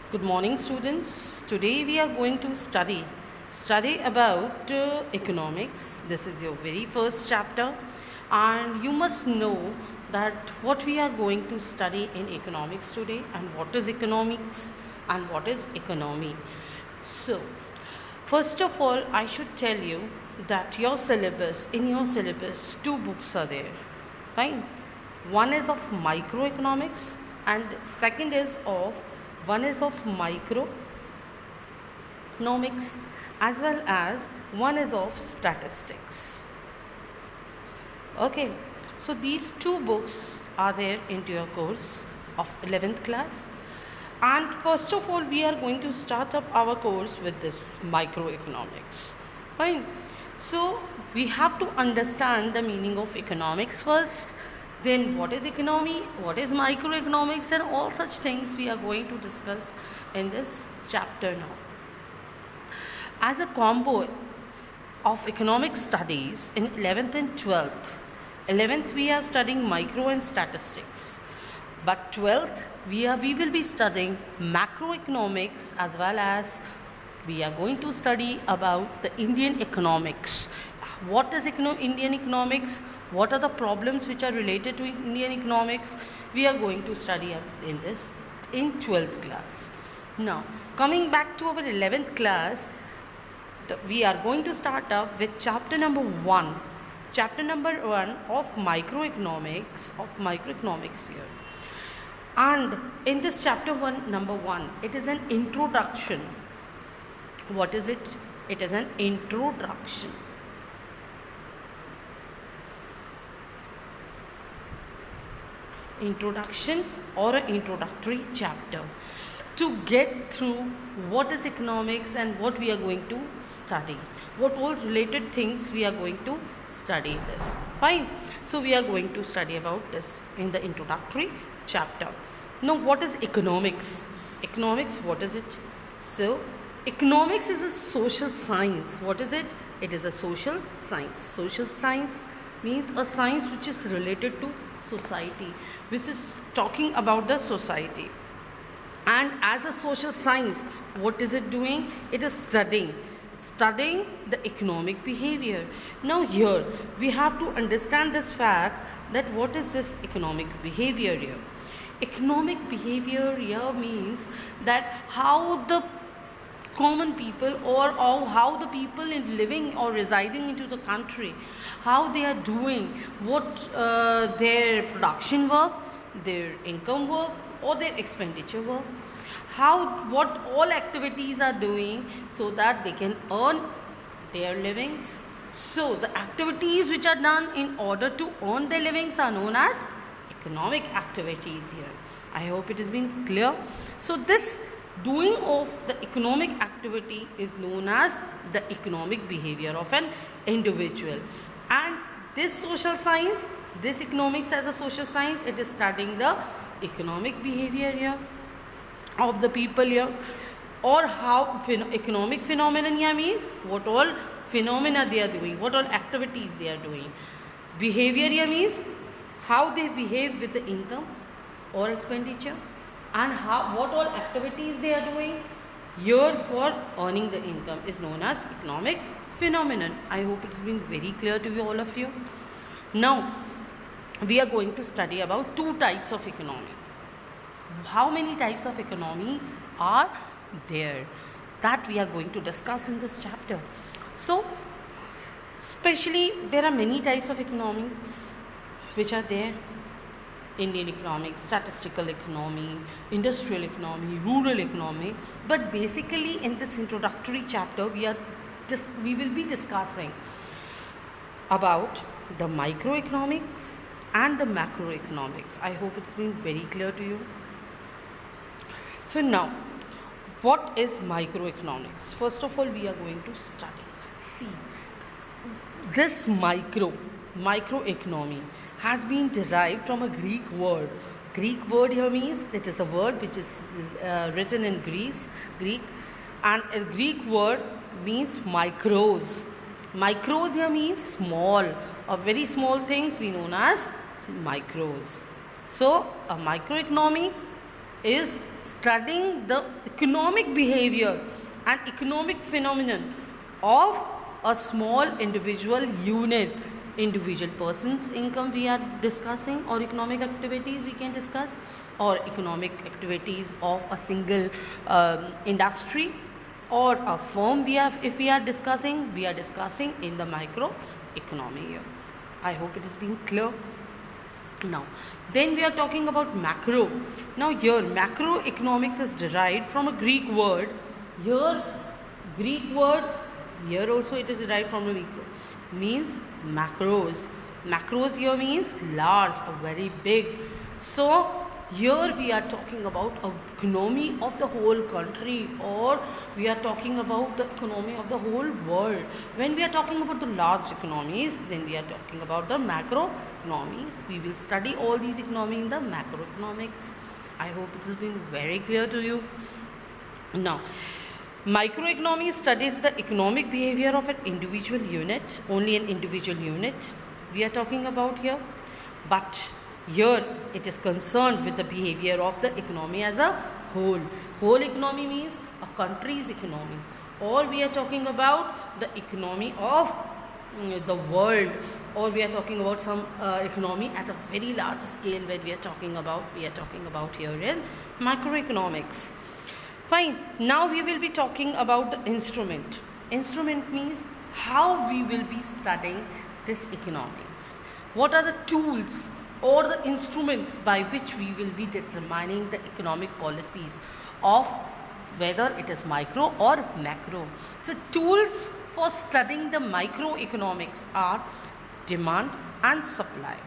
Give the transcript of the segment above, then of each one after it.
Good morning, students. Today we are going to study about economics. This is your very first chapter, and you must know that what we are going to study in economics today, and what is economics and what is economy. So, first of all, I should tell you that in your syllabus, two books are there. Fine. One is of microeconomics, and second is of one is of microeconomics, as well as one is of statistics. Okay, so these two books are there into your course of 11th class. And first of all, we are going to start up our course with this microeconomics. Fine. So we have to understand the meaning of economics first. Then what is economy, what is microeconomics, and all such things we are going to discuss in this chapter now. As a combo of economic studies in 11th and 12th, 11th we are studying micro and statistics, but 12th we will be studying macroeconomics, as well as we are going to study about the Indian economics. What is Indian economics? What are the problems which are related to Indian economics? We are going to study in 12th class. Now, coming back to our 11th class, we are going to start off with chapter number 1. Chapter number 1 of microeconomics here. And in this chapter number 1, it is an introduction. What is it? It is an introduction. Introduction or an introductory chapter to get through what is economics and what we are going to study, what all related things we are going to study in this. Fine. So we are going to study about this in the introductory chapter. Now, what is economics? Economics, what is it? So economics is a social science. What is it? It is a social science. Social science means a science which is related to society, which is talking about the society. And as a social science, what is it doing? It is studying the economic behavior. Now here we have to understand this fact that what is this economic behavior here? Economic behavior here means that how the common people or how the people in living or residing into the country, how they are doing, what their production work, their income work, or their expenditure work, what all activities are doing so that they can earn their livings. So the activities which are done in order to earn their livings are known as economic activities here. I hope it has been clear. So this doing of the economic activity is known as the economic behavior of an individual. And this social science, this economics as a social science, it is studying the economic behavior here of the people here, or how economic phenomenon here means what all phenomena they are doing, what all activities they are doing. Behavior here means how they behave with the income or expenditure, and what all activities they are doing here for earning the income is known as economic phenomenon. I hope it has been very clear to you, all of you. Now we are going to study about two types of economy. How many types of economies are there? That we are going to discuss in this chapter. So especially there are many types of economics which are there. Indian economics, statistical economy, industrial economy, rural economy. But basically in this introductory chapter we will be discussing about the microeconomics and the macroeconomics. I hope it's been very clear to you. So now, what is microeconomics? First of all, we are going to see this microeconomy has been derived from a Greek word. Greek word here means it is a word which is written in Greek, and a Greek word means micros. Micros here means small, or very small things we known as micros. So a microeconomy is studying the economic behavior and economic phenomenon of a small individual unit. Individual person's income we are discussing, or economic activities we can discuss, or economic activities of a single industry or a firm. We have, if we are discussing, we are discussing in the micro economy here. I hope it has been clear. Now then we are talking about macro. Now here macroeconomics is derived from a Greek word. Here Greek word, here also it is derived from the micro, means macros. Macros here means large or very big. So here we are talking about a economy of the whole country, or we are talking about the economy of the whole world. When we are talking about the large economies, then we are talking about the macro economies. We will study all these economies in the macroeconomics. I hope it has been very clear to you. Now microeconomy studies the economic behavior of an individual unit, only an individual unit we are talking about here, but here it is concerned with the behavior of the economy as a whole. Whole economy means a country's economy, or we are talking about the economy of the world, or we are talking about some economy at a very large scale. When we are talking about here in microeconomics. Fine. Now we will be talking about the instrument. Instrument means how we will be studying this economics. What are the tools or the instruments by which we will be determining the economic policies of whether it is micro or macro. So tools for studying the microeconomics are demand and supply.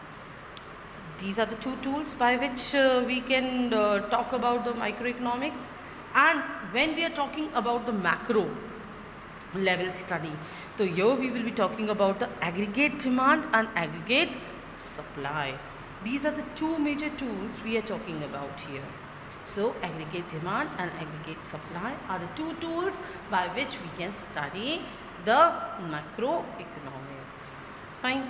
These are the two tools by which we can talk about the microeconomics. And when we are talking about the macro level study, so here we will be talking about the aggregate demand and aggregate supply. These are the two major tools we are talking about here. So aggregate demand and aggregate supply are the two tools by which we can study the macroeconomics. Fine.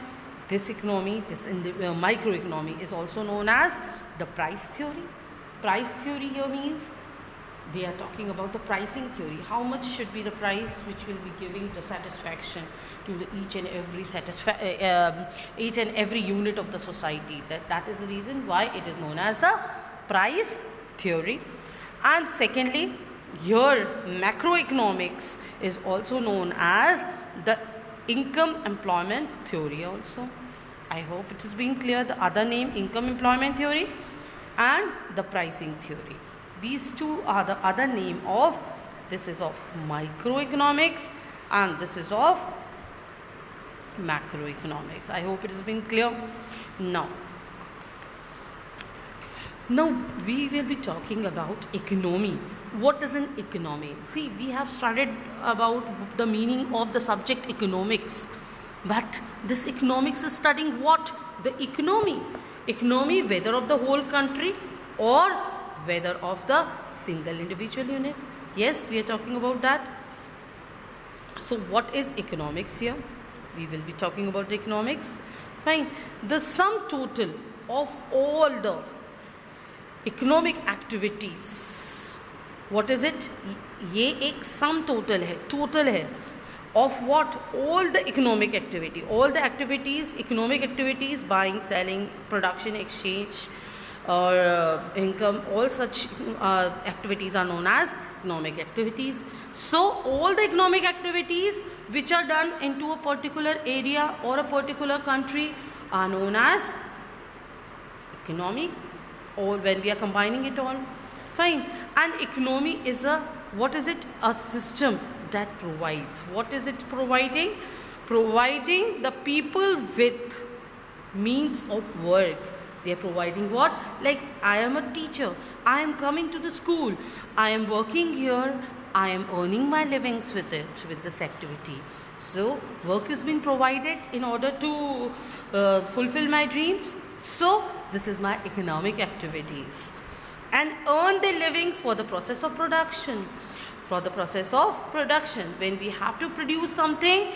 This economy, microeconomy is also known as the price theory. Price theory here means they are talking about the pricing theory. How much should be the price which will be giving the satisfaction to the each and every unit of the society. That is the reason why it is known as the price theory. And secondly, here macroeconomics is also known as the income employment theory also. I hope it has been clear. The other name, income employment theory and the pricing theory. These two are the other name of, this is of microeconomics and this is of macroeconomics. I hope it has been clear. Now we will be talking about economy. What is an economy? See, we have studied about the meaning of the subject economics, but this economics is studying what? The economy. Economy, whether of the whole country or whether of the single individual unit. Yes, we are talking about that. So what is economics here? We will be talking about the economics. Fine. The sum total of all the economic activities, what is it? ये एक sum total है of what? All the economic activity, all the activities, economic activities, buying, selling, production, exchange, or income, all such activities are known as economic activities. So all the economic activities which are done into a particular area or a particular country are known as economy, or when we are combining it all. Fine. And economy is a, what is it? A system that provides. What is it providing? Providing the people with means of work. They are providing what? Like, I am a teacher, I am coming to the school, I am working here, I am earning my livings with it, with this activity. So work has been provided in order to fulfill my dreams. So this is my economic activities. And earn the living for the process of production. For the process of production, when we have to produce something,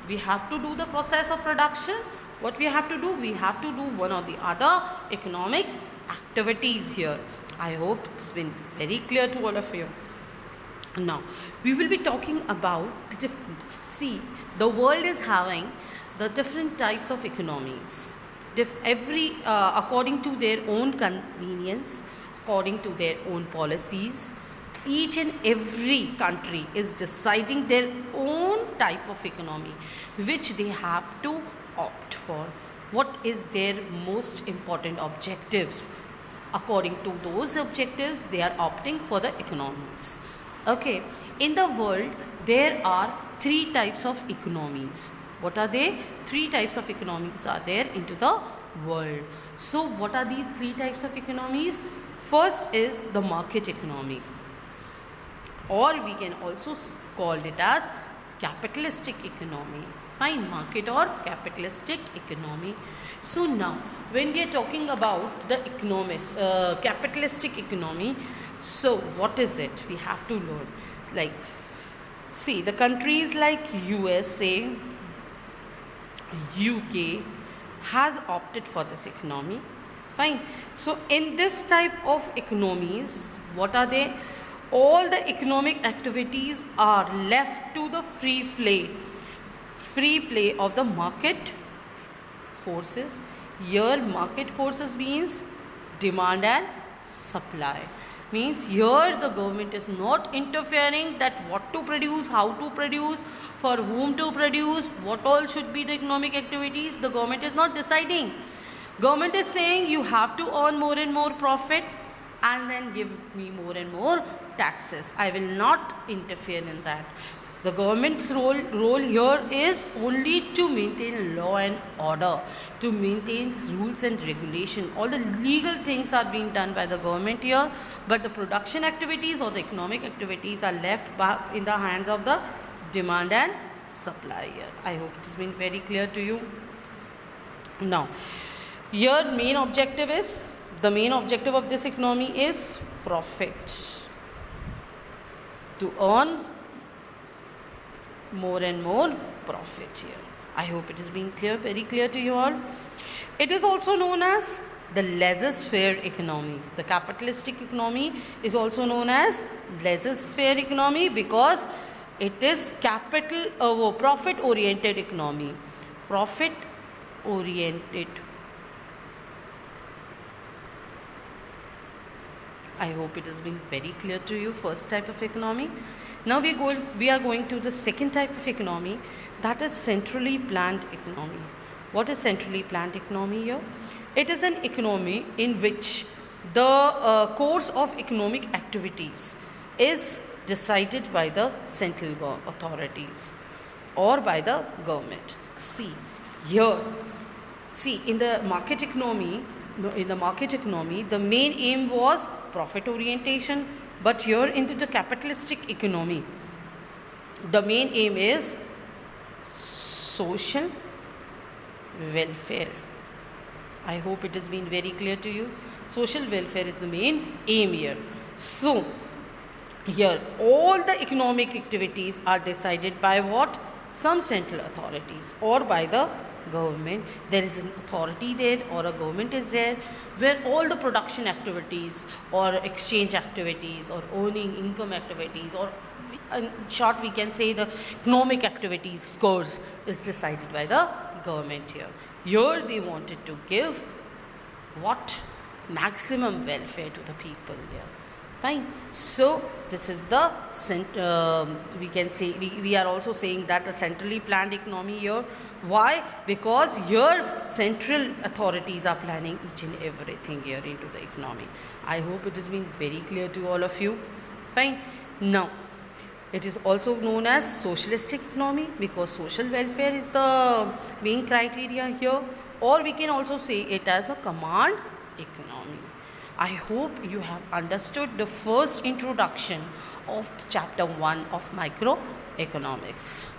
we have to do the process of production. What we have to do? We have to do one or the other economic activities here. I hope it's been very clear to all of you. Now, we will be talking about the different. See, the world is having the different types of economies. According to their own convenience, according to their own policies, each and every country is deciding their own type of economy, which they have to opt for. What is their most important objectives? According to those objectives, they are opting for the economies. Okay, in the world there are three types of economies. What are they? Three types of economies are there into the world. So what are these three types of economies? First is the market economy, or we can also call it as capitalistic economy. Fine, market or capitalistic economy. So now when we are talking about the economics, capitalistic economy, so what is it? We have to learn. Like, see, the countries like USA, UK has opted for this economy. Fine. So in this type of economies, what are they? All the economic activities are left to the free play of the market forces. Here market forces means demand and supply. Means here the government is not interfering that what to produce, how to produce, for whom to produce, what all should be the economic activities. The government is not deciding. Government is saying you have to earn more and more profit and then give me more and more taxes. I will not interfere in that. The government's role here is only to maintain law and order, to maintain rules and regulation. All the legal things are being done by the government here, but the production activities or the economic activities are left back in the hands of the demand and supply here. I hope it has been very clear to you. Now, here the main objective of this economy is profit, to earn more and more profit here. I hope it is being clear, very clear to you all. It is also known as the laissez-faire economy. The capitalistic economy is also known as laissez-faire economy because it is profit oriented economy. Profit oriented. I hope it has been very clear to you. First type of economy. Now we are going to the second type of economy, that is centrally planned economy. What is centrally planned economy here? It is an economy in which the course of economic activities is decided by the central authorities or by the government. See, in the market economy, the main aim was profit orientation, but here into the capitalistic economy, the main aim is social welfare. I hope it has been very clear to you. Social welfare is the main aim here. So here all the economic activities are decided by what? Some central authorities or by the government. There is an authority there or a government is there where all the production activities or exchange activities or earning income activities, or in short we can say the economic activities scores, is decided by the government here. Here they wanted to give what? Maximum welfare to the people here. Fine. So this is the we can say we are also saying that a centrally planned economy here. Why? Because here central authorities are planning each and everything here into the economy. I hope it has been very clear to all of you. Fine. Now it is also known as socialistic economy because social welfare is the main criteria here, or we can also say it as a command economy. I hope you have understood the first introduction of chapter 1 of microeconomics.